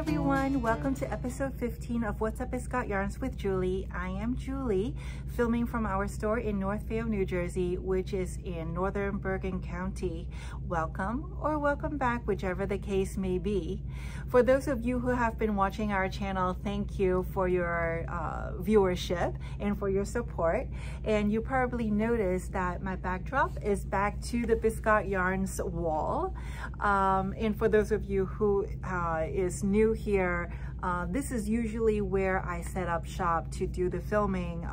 everyone, welcome to episode 15 of What's Up Biscotte Yarns with Julie. I am Julie, filming from our store in Northvale, New Jersey, which is in northern Bergen County. Welcome or welcome back, whichever the case may be. For those of you who have been watching our channel, thank you for your viewership and for your support. And you probably noticed that my backdrop is back to the Biscotte Yarns wall. And for those of you who is new here, this is usually where I set up shop to do the filming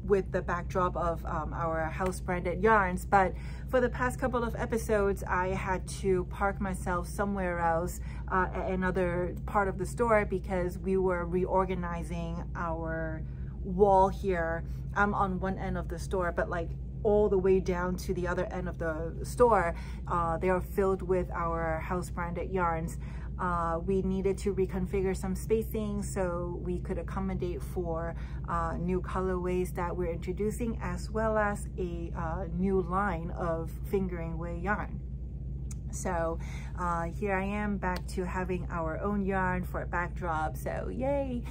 with the backdrop of our house branded yarns. But for the past couple of episodes, I had to park myself somewhere else at another part of the store because we were reorganizing our wall here. I'm on one end of the store, but like all the way down to the other end of the store, they are filled with our house branded yarns. We needed to reconfigure some spacing so we could accommodate for new colorways that we're introducing, as well as a new line of fingering way yarn. So here I am back to having our own yarn for a backdrop, so yay.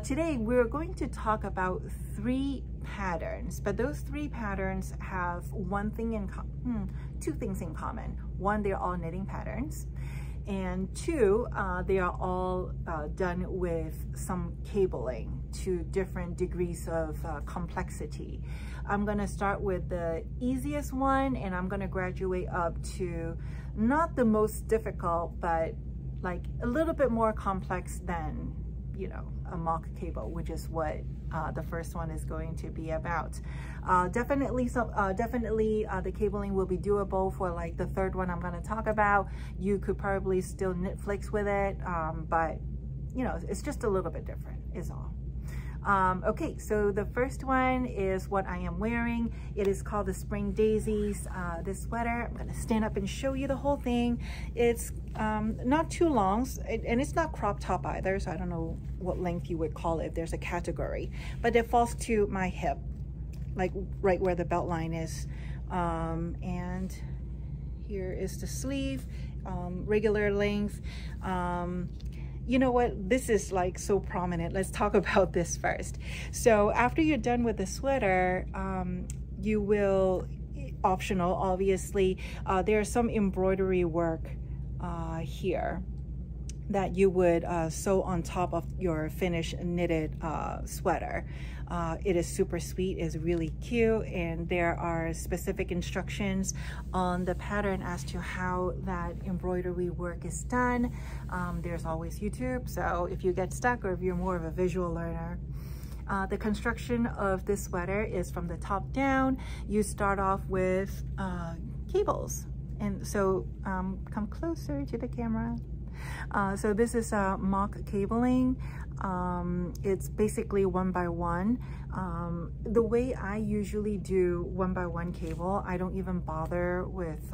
Today we're going to talk about 3 patterns, but those 3 patterns have one thing in common, 2 things in common. 1, they're all knitting patterns, and 2, they are all done with some cabling to different degrees of complexity. I'm going to start with the easiest one, and I'm going to graduate up to not the most difficult, but like a little bit more complex than, you know, a mock cable, which is what the first one is going to be about. Definitely the cabling will be doable for like the 3rd one I'm going to talk about. You could probably still knit flicks with it, but you know, it's just a little bit different is all. Okay, so the first one is what I am wearing. It is called the Spring Daisies. This sweater, I'm going to stand up and show you the whole thing. It's not too long, and it's not crop top either, so I don't know what length you would call it if there's a category, but it falls to my hip, like right where the belt line is. And here is the sleeve, regular length. You know what, this is like so prominent. Let's talk about this first. So after you're done with the sweater, you will, optional obviously, there's some embroidery work here that you would sew on top of your finished knitted sweater. It is super sweet, it's really cute, and there are specific instructions on the pattern as to how that embroidery work is done. There's always YouTube, so if you get stuck or if you're more of a visual learner. The construction of this sweater is from the top down. You start off with cables, and so come closer to the camera. So this is mock cabling. It's basically 1 by 1. The way I usually do 1 by 1 cable, I don't even bother with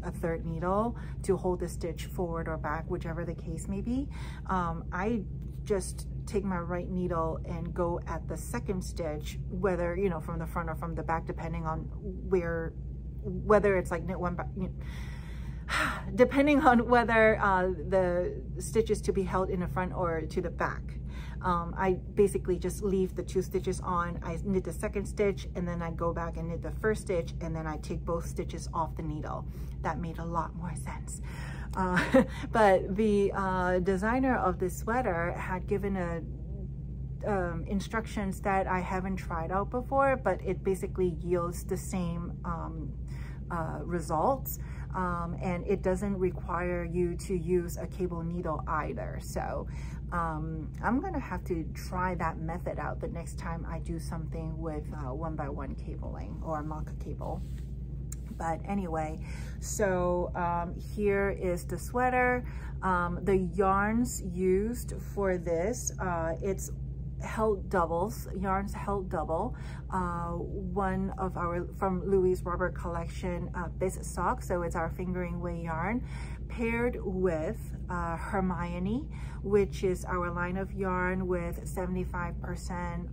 a 3rd needle to hold the stitch forward or back, whichever the case may be. I just take my right needle and go at the 2nd stitch, whether, you know, from the front or from the back, depending on whether it's like knit 1 by, you know, depending on whether the stitch is to be held in the front or to the back. I basically just leave the 2 stitches on, I knit the 2nd stitch, and then I go back and knit the 1st stitch, and then I take both stitches off the needle. That made a lot more sense. But the designer of this sweater had given instructions that I haven't tried out before, but it basically yields the same results. And it doesn't require you to use a cable needle either. So I'm gonna have to try that method out the next time I do something with 1 by 1 cabling or mock cable. But anyway, so here is the sweater. The yarns used for this, it's held doubles, yarns held double. One of our, from Louise Robert collection, Biscotte, so it's our fingering way yarn, paired with Hermione, which is our line of yarn with 75%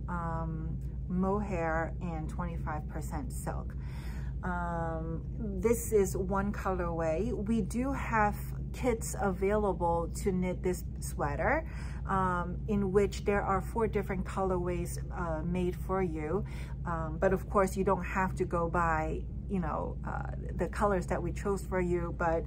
mohair and 25% silk. This is one colorway. We do have kits available to knit this sweater, in which there are 4 different colorways made for you. But of course, you don't have to go by, you know, the colors that we chose for you, but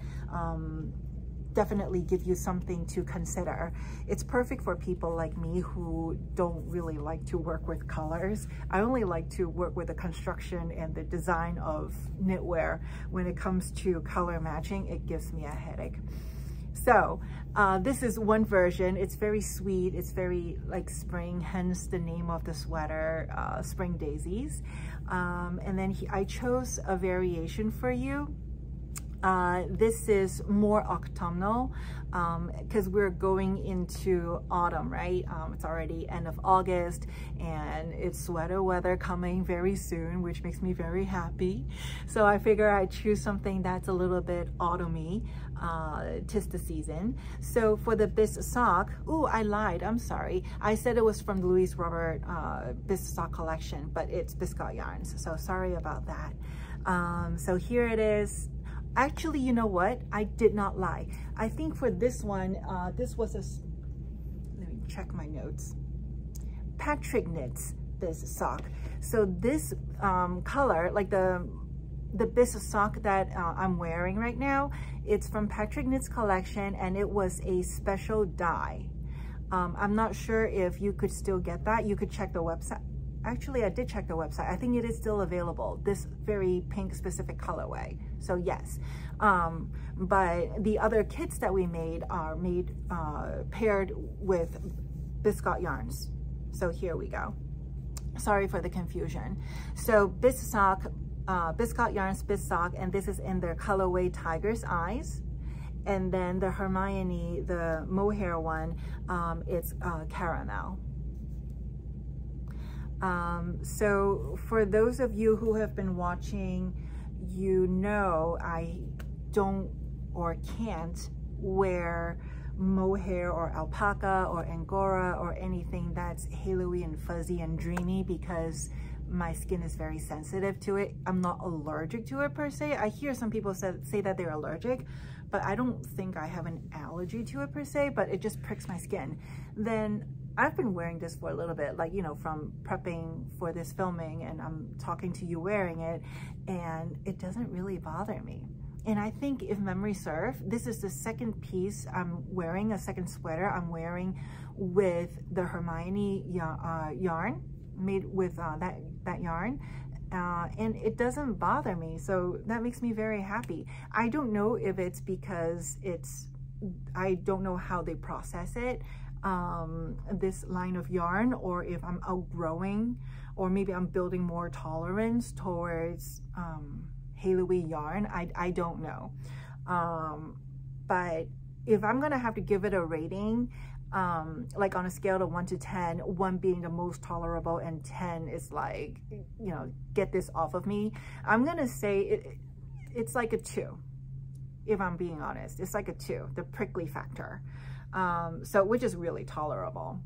definitely give you something to consider. It's perfect for people like me who don't really like to work with colors. I only like to work with the construction and the design of knitwear. When it comes to color matching, it gives me a headache. So this is one version. It's very sweet. It's very like spring, hence the name of the sweater, Spring Daisies. And then I chose a variation for you. This is more autumnal because we're going into autumn, right? It's already end of August and it's sweater weather coming very soon, which makes me very happy. So I figure I'd choose something that's a little bit autumny, 'tis the season. So for the Biscotte, ooh, I lied, I'm sorry. I said it was from Louise Robert Biscotte collection, but it's Biscotte yarns. So sorry about that. So here it is. Actually, you know what? I did not lie. I think for this one, this was let me check my notes. Patrick knits Biscotte. So this color, like the Biscotte that I'm wearing right now, it's from Patrick Knits collection, and it was a special dye. I'm not sure if you could still get that. You could check the website. Actually, I did check the website. I think it is still available, this very pink specific colorway. So yes, but the other kits that we made are paired with Biscotte yarns. So here we go. Sorry for the confusion. So Biscotte yarns Biscotte, and this is in their colorway Tiger's Eyes. And then the Hermione, the mohair one, it's caramel. So for those of you who have been watching, you know I don't or can't wear mohair or alpaca or angora or anything that's halo-y and fuzzy and dreamy because my skin is very sensitive to it. I'm not allergic to it per se. I hear some people say that they're allergic, but I don't think I have an allergy to it per se, but it just pricks my skin. Then I've been wearing this for a little bit, like, you know, from prepping for this filming, and I'm talking to you wearing it, and it doesn't really bother me. And I think if memory serves, this is the second piece I'm wearing, a second sweater I'm wearing with the Hermione yarn, made with that yarn. And it doesn't bother me, so that makes me very happy. I don't know if it's because I don't know how they process it, this line of yarn, or if I'm outgrowing, or maybe I'm building more tolerance towards halo-y yarn. I don't know. But if I'm gonna have to give it a rating, like on a scale of 1 to 10, 1 being the most tolerable and 10 is like, you know, get this off of me, I'm gonna say it's like a 2. If I'm being honest, it's like a 2, the prickly factor. So which is really tolerable.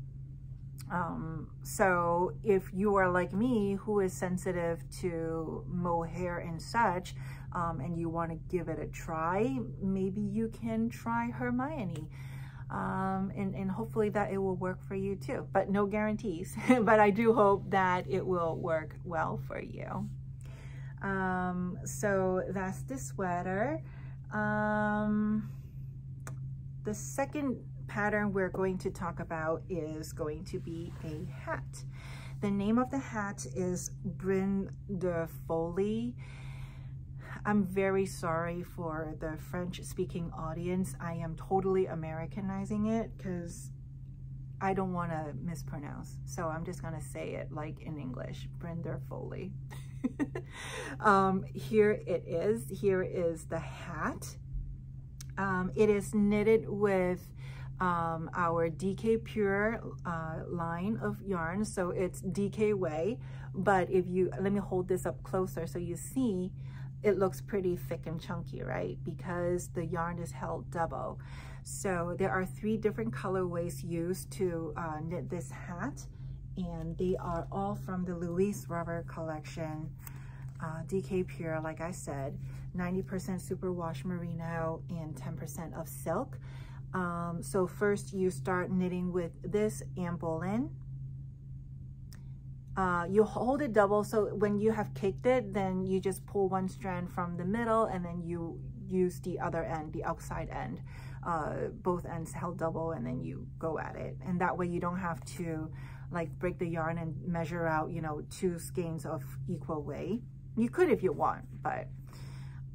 So if you are like me, who is sensitive to mohair and such, and you want to give it a try, maybe you can try Hermione. And hopefully that it will work for you too, but no guarantees. But I do hope that it will work well for you. So that's the sweater. The second pattern we're going to talk about is going to be a hat. The name of the hat is Brin de Folie. I'm very sorry for the French-speaking audience. I am totally Americanizing it because I don't want to mispronounce. So I'm just going to say it like in English, Brin de Folie. Here it is. Here is the hat. It is knitted with our DK Pure line of yarn. So it's DK Way, but if you, let me hold this up closer so you see, it looks pretty thick and chunky, right? Because the yarn is held double. So there are 3 different colorways used to knit this hat, and they are all from the Louise Robert collection. DK Pure, like I said, 90% superwash merino and 10% of silk. So first you start knitting with this ambulin. You hold it double, so when you have caked it, then you just pull one strand from the middle and then you use the other end, the outside end, both ends held double, and then you go at it. And that way you don't have to like break the yarn and measure out, you know, 2 skeins of equal weight. You could if you want, but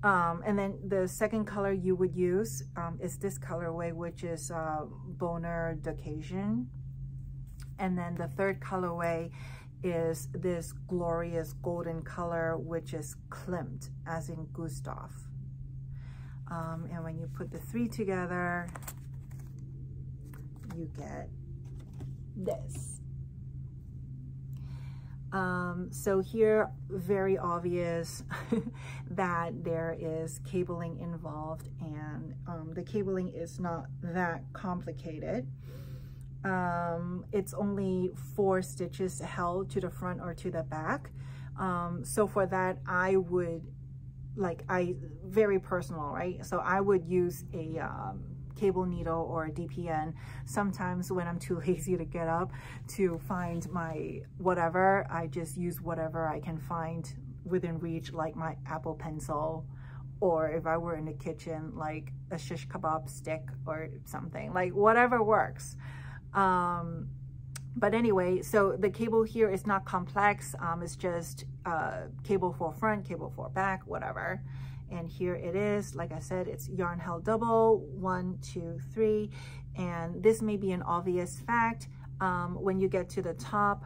and then the second color you would use is this colorway, which is Bonheur d'Occasion. And then the third colorway is this glorious golden color, which is Klimt, as in Gustav. And when you put the 3 together, you get this. So here, very obvious that there is cabling involved, and the cabling is not that complicated. It's only 4 stitches held to the front or to the back. So for that, I would, very personal, right? So I would use a cable needle or a DPN. Sometimes when I'm too lazy to get up to find my whatever, I just use whatever I can find within reach, like my Apple Pencil, or if I were in the kitchen, like a shish kebab stick or something, like whatever works. But anyway, so the cable here is not complex. It's just cable for front, cable for back, whatever. And here it is. Like I said, it's yarn held double, 1, 2, 3. And this may be an obvious fact. When you get to the top,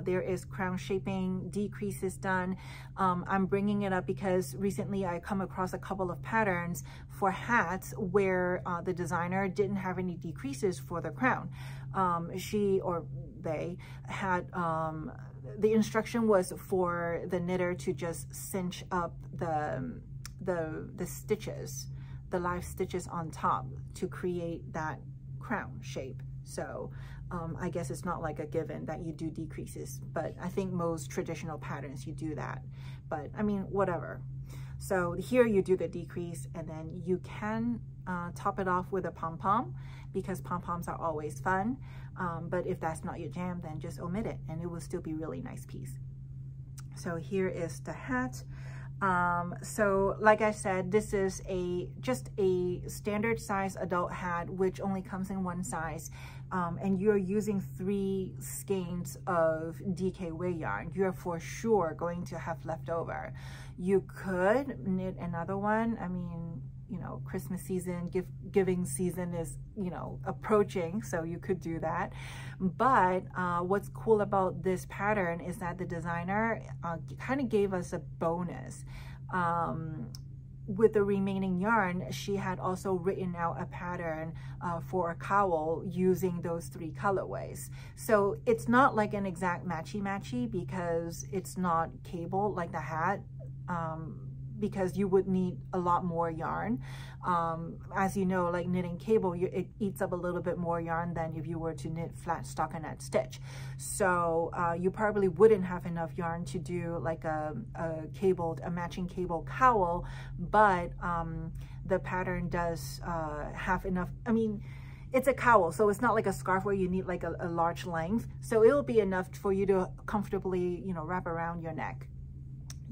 there is crown shaping decreases done. I'm bringing it up because recently I come across a couple of patterns for hats where the designer didn't have any decreases for the crown. She or they had, the instruction was for the knitter to just cinch up the stitches, the live stitches on top to create that crown shape. So I guess it's not like a given that you do decreases, but I think most traditional patterns you do that. But I mean, whatever. So here you do the decrease, and then you can top it off with a pom-pom, because pom-poms are always fun. But if that's not your jam, then just omit it and it will still be a really nice piece. So here is the hat. So like I said, this is just a standard size adult hat, which only comes in 1 size. And you're using 3 skeins of DK weight yarn. You're for sure going to have leftover. You could knit another one. I mean, you know, Christmas season, giving season is, you know, approaching, so you could do that. But what's cool about this pattern is that the designer kind of gave us a bonus. With the remaining yarn, she had also written out a pattern for a cowl using those 3 colorways. So it's not like an exact matchy-matchy, because it's not cable like the hat, because you would need a lot more yarn. As you know, like knitting cable, it eats up a little bit more yarn than if you were to knit flat stockinette stitch. So you probably wouldn't have enough yarn to do like a matching cable cowl, but the pattern does have enough. I mean, it's a cowl, so it's not like a scarf where you need like a large length. So it'll be enough for you to comfortably, you know, wrap around your neck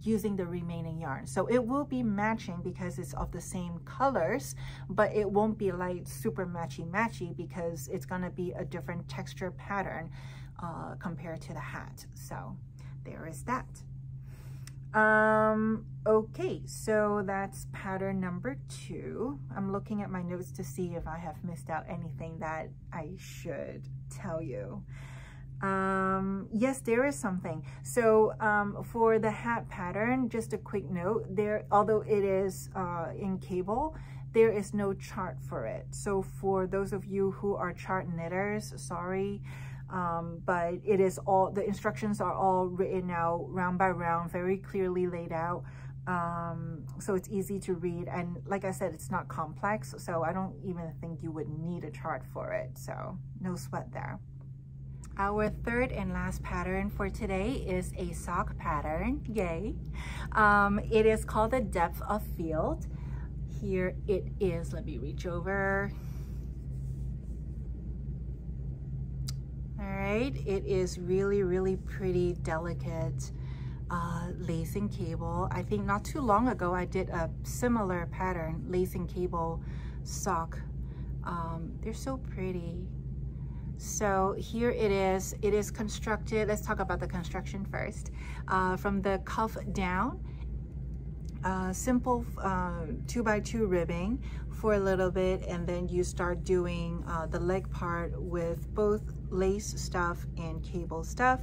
using the remaining yarn. So it will be matching because it's of the same colors, but it won't be like super matchy because it's gonna be a different texture pattern compared to the hat. So there is that. Okay, so that's pattern number 2. I'm looking at my notes to see if I have missed out anything that I should tell you. Yes, there is something. So for the hat pattern, just a quick note, although it is in cable, there is no chart for it. So for those of you who are chart knitters, sorry, but it is all, the instructions are all written out round by round, very clearly laid out. So it's easy to read, and like I said, it's not complex, so I don't even think you would need a chart for it, so no sweat there. Our third and last pattern for today is a sock pattern. Yay. It is called the Depth of Field. Here it is. Let me reach over. All right, it is really pretty delicate lace and cable. I think not too long ago I did a similar pattern, lace and cable sock. They're so pretty. So here it is constructed. Let's talk about the construction first. From the cuff down, simple 2x2 ribbing for a little bit, and then you start doing the leg part with both lace stuff and cable stuff.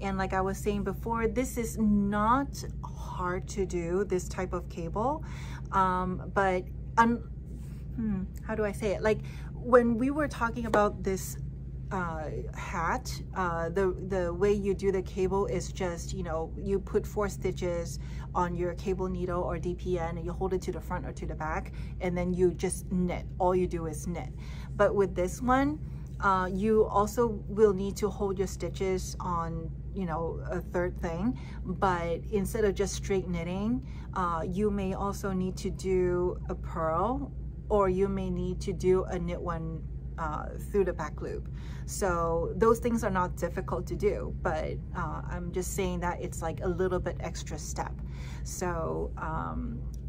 And like I was saying before, this is not hard to do, this type of cable, but how do I say it? Like when we were talking about this hat, the way you do the cable is just, you know, you put 4 stitches on your cable needle or DPN and you hold it to the front or to the back, and then you just knit. All you do is knit. But with this one, you also will need to hold your stitches on, you know, a third thing, but instead of just straight knitting, you may also need to do a purl, or you may need to do a knit one through the back loop. So those things are not difficult to do, but I'm just saying that it's like a little bit extra step. So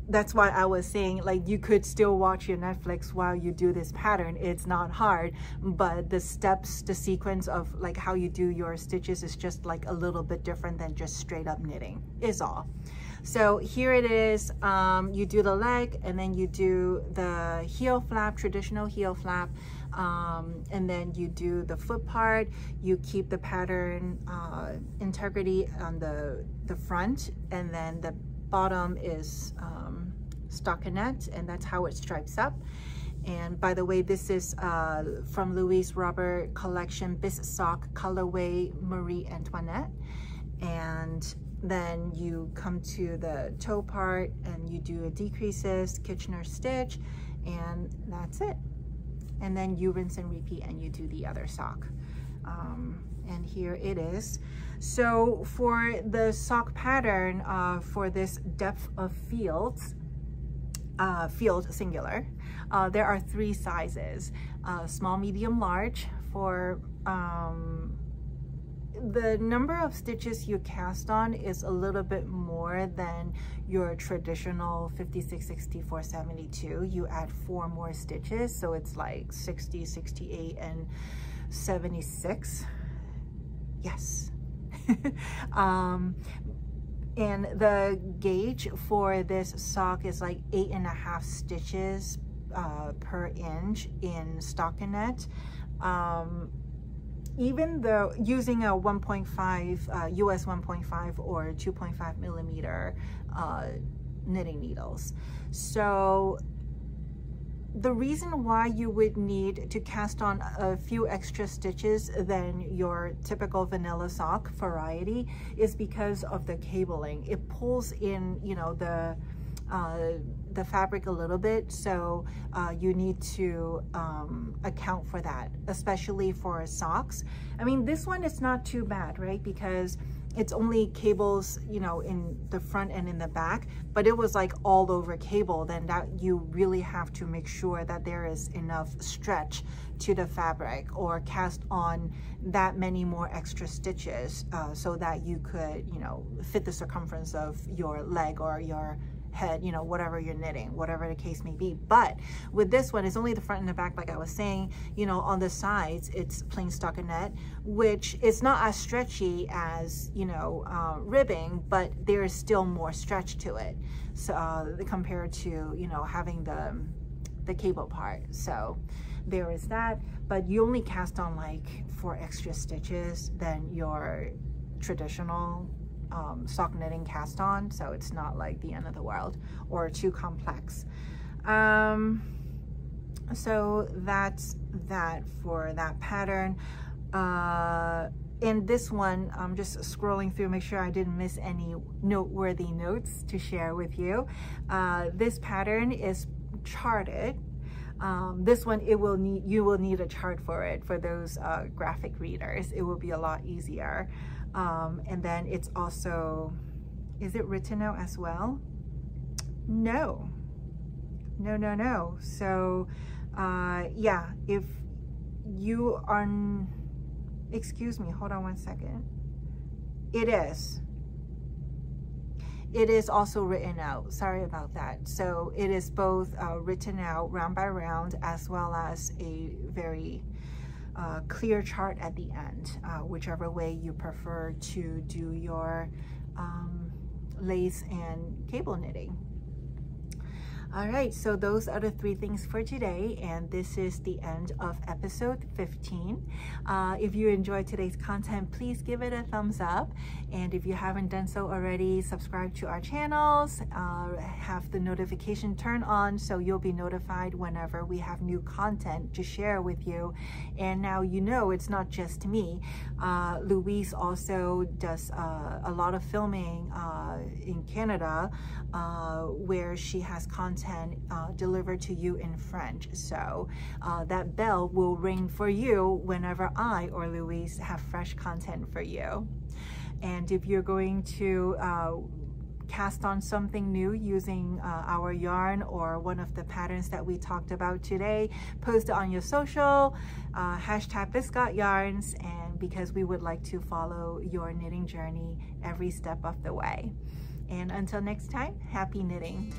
that's why I was saying, like, you could still watch your Netflix while you do this pattern. It's not hard, but the steps, the sequence of like how you do your stitches is just like a little bit different than just straight up knitting is all. So here it is. You do the leg, and then you do the heel flap, traditional heel flap, and then you do the foot part. You keep the pattern integrity on the front, and then the bottom is stockinette, and that's how it stripes up. And by the way, this is from Louise Robert collection, Biscotte colorway Marie Antoinette. And then you come to the toe part and you do a decreases, Kitchener stitch, and that's it. And then you rinse and repeat and you do the other sock. And here it is. So for the sock pattern, for this depth of fields, field singular, there are 3 sizes, small, medium, large. For the number of stitches you cast on is a little bit more than your traditional 56, 64, 72. You add 4 more stitches, so it's like 60, 68, and 76. Yes. And the gauge for this sock is like 8.5 stitches per inch in stockinette. Even though using a 1.5 US 1.5 or 2.5 millimeter knitting needles. So the reason why you would need to cast on a few extra stitches than your typical vanilla sock variety is because of the cabling. It pulls in, you know, the fabric a little bit, so you need to account for that, especially for socks. I mean, this one is not too bad, right? Because it's only cables, you know, in the front and in the back, but it was like all over cable. Then that you really have to make sure that there is enough stretch to the fabric, or cast on that many more extra stitches so that you could, you know, fit the circumference of your leg or your head, you know, whatever you're knitting, whatever the case may be. But with this one, it's only the front and the back, like I was saying. You know, on the sides, it's plain stockinette, which is not as stretchy as, you know, ribbing, but there is still more stretch to it, so compared to, you know, having the cable part. So there is that, but you only cast on like 4 extra stitches than your traditional sock knitting cast on, so it's not like the end of the world or too complex. So that's that for that pattern. In this one, I'm just scrolling through, make sure I didn't miss any noteworthy notes to share with you. This pattern is charted. This one, you will need a chart for it. For those graphic readers, it will be a lot easier. And then it's also, is it written out as well? No. So yeah, if you are, excuse me, hold on one second. It is also written out. Sorry about that. So it is both written out round by round, as well as a very clear chart at the end, whichever way you prefer to do your lace and cable knitting. All right, so those are the 3 things for today, and this is the end of episode 15. If you enjoyed today's content, please give it a thumbs up. And if you haven't done so already, subscribe to our channels, have the notification turned on so you'll be notified whenever we have new content to share with you. And now you know it's not just me. Louise also does a lot of filming in Canada, where she has content delivered to you in French. So that bell will ring for you whenever I or Louise have fresh content for you. And if you're going to cast on something new using our yarn or one of the patterns that we talked about today, post it on your social, hashtag Biscotte Yarns, and because we would like to follow your knitting journey every step of the way. And until next time, happy knitting.